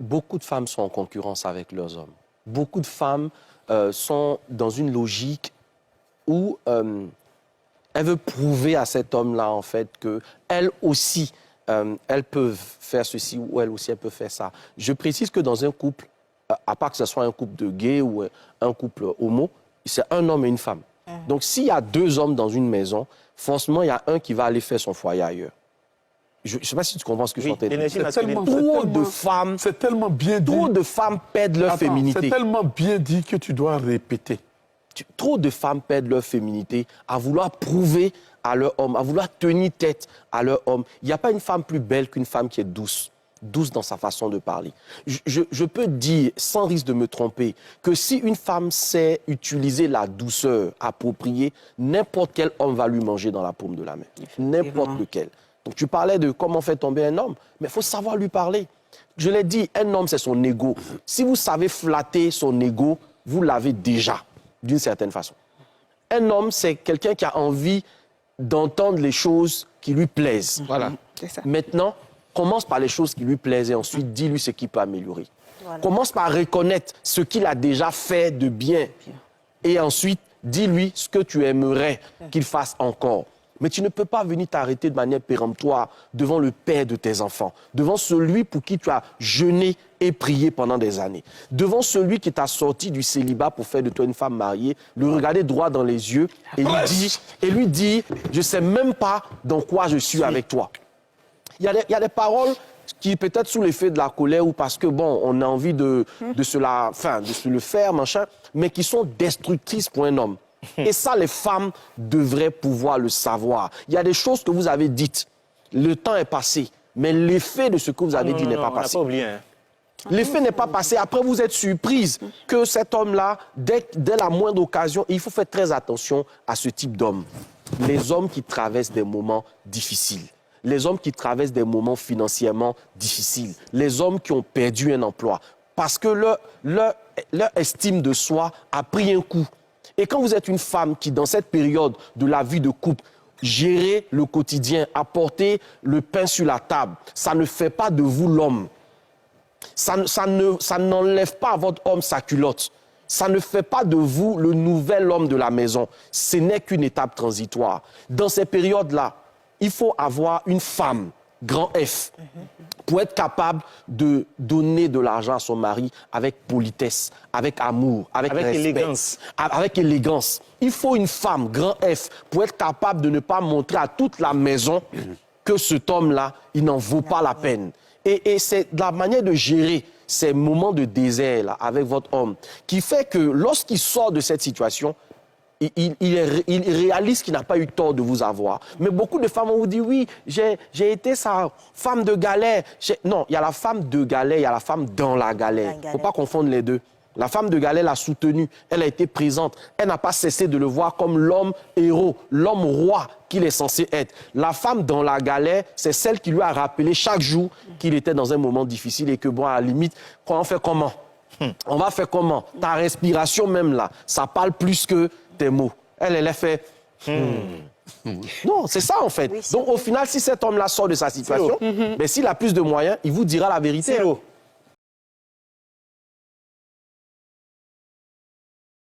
Beaucoup de femmes sont en concurrence avec leurs hommes. Beaucoup de femmes sont dans une logique où elles veulent prouver à cet homme-là, en fait, qu'elles aussi, elles peuvent faire ceci ou elles aussi, elles peuvent faire ça. Je précise que dans un couple, à part que ce soit un couple de gays ou un couple homo, c'est un homme et une femme. Donc, s'il y a deux hommes dans une maison, forcément, il y a un qui va aller faire son foyer ailleurs. Je ne sais pas si tu comprends ce que je suis en train de dire. Trop de femmes... C'est tellement bien dit. Trop de femmes perdent leur féminité. C'est tellement bien dit que tu dois répéter. Trop de femmes perdent leur féminité à vouloir prouver à leur homme, à vouloir tenir tête à leur homme. Il n'y a pas une femme plus belle qu'une femme qui est douce dans sa façon de parler. Je peux dire, sans risque de me tromper, que si une femme sait utiliser la douceur appropriée, n'importe quel homme va lui manger dans la paume de la main. N'importe lequel. Donc tu parlais de comment faire tomber un homme, mais il faut savoir lui parler. Je l'ai dit, un homme, c'est son ego. Si vous savez flatter son ego, vous l'avez déjà, d'une certaine façon. Un homme, c'est quelqu'un qui a envie d'entendre les choses qui lui plaisent. Voilà. C'est ça. Maintenant, commence par les choses qui lui plaisent et ensuite, dis-lui ce qu'il peut améliorer. Voilà. Commence par reconnaître ce qu'il a déjà fait de bien. Et ensuite, dis-lui ce que tu aimerais qu'il fasse encore. Mais tu ne peux pas venir t'arrêter de manière péremptoire devant le père de tes enfants, devant celui pour qui tu as jeûné et prié pendant des années, devant celui qui t'a sorti du célibat pour faire de toi une femme mariée, le regarder droit dans les yeux et lui dire « Je ne sais même pas dans quoi je suis avec toi ». Il y a des paroles qui, peut-être sous l'effet de la colère ou parce que, bon, on a envie de se le faire, machin, mais qui sont destructrices pour un homme. Et ça, les femmes devraient pouvoir le savoir. Il y a des choses que vous avez dites. Le temps est passé, mais l'effet de ce que vous avez dit n'est pas passé. On n'a pas oublié. L'effet n'est pas passé. Après, vous êtes surprise que cet homme-là, dès la moindre occasion, il faut faire très attention à ce type d'homme. Les hommes qui traversent des moments difficiles. Les hommes qui traversent des moments financièrement difficiles. Les hommes qui ont perdu un emploi. Parce que leur estime de soi a pris un coup. Et quand vous êtes une femme qui, dans cette période de la vie de couple, gérer le quotidien, apporter le pain sur la table, ça ne fait pas de vous l'homme. Ça n'enlève pas à votre homme sa culotte. Ça ne fait pas de vous le nouvel homme de la maison. Ce n'est qu'une étape transitoire. Dans ces périodes-là, il faut avoir une femme, grand F, pour être capable de donner de l'argent à son mari avec politesse, avec amour, avec respect, élégance. Avec élégance. Il faut une femme, grand F, pour être capable de ne pas montrer à toute la maison que cet homme-là, il n'en vaut pas la peine. Et c'est la manière de gérer ces moments de désert là, avec votre homme qui fait que lorsqu'il sort de cette situation, il réalise qu'il n'a pas eu tort de vous avoir. Mais beaucoup de femmes vous disent, oui, j'ai été sa femme de galère. Non, il y a la femme de galère, il y a la femme dans la galère. Il ne faut pas confondre les deux. La femme de galère l'a soutenu, elle a été présente. Elle n'a pas cessé de le voir comme l'homme héros, l'homme roi qu'il est censé être. La femme dans la galère, c'est celle qui lui a rappelé chaque jour qu'il était dans un moment difficile et que, bon, à la limite, on fait comment? On va faire comment? Ta respiration même là, ça parle plus que tes mots. Elle a fait... Non, c'est ça en fait. Oui, donc au final, si cet homme-là sort de sa situation, mais s'il a plus de moyens, il vous dira la vérité.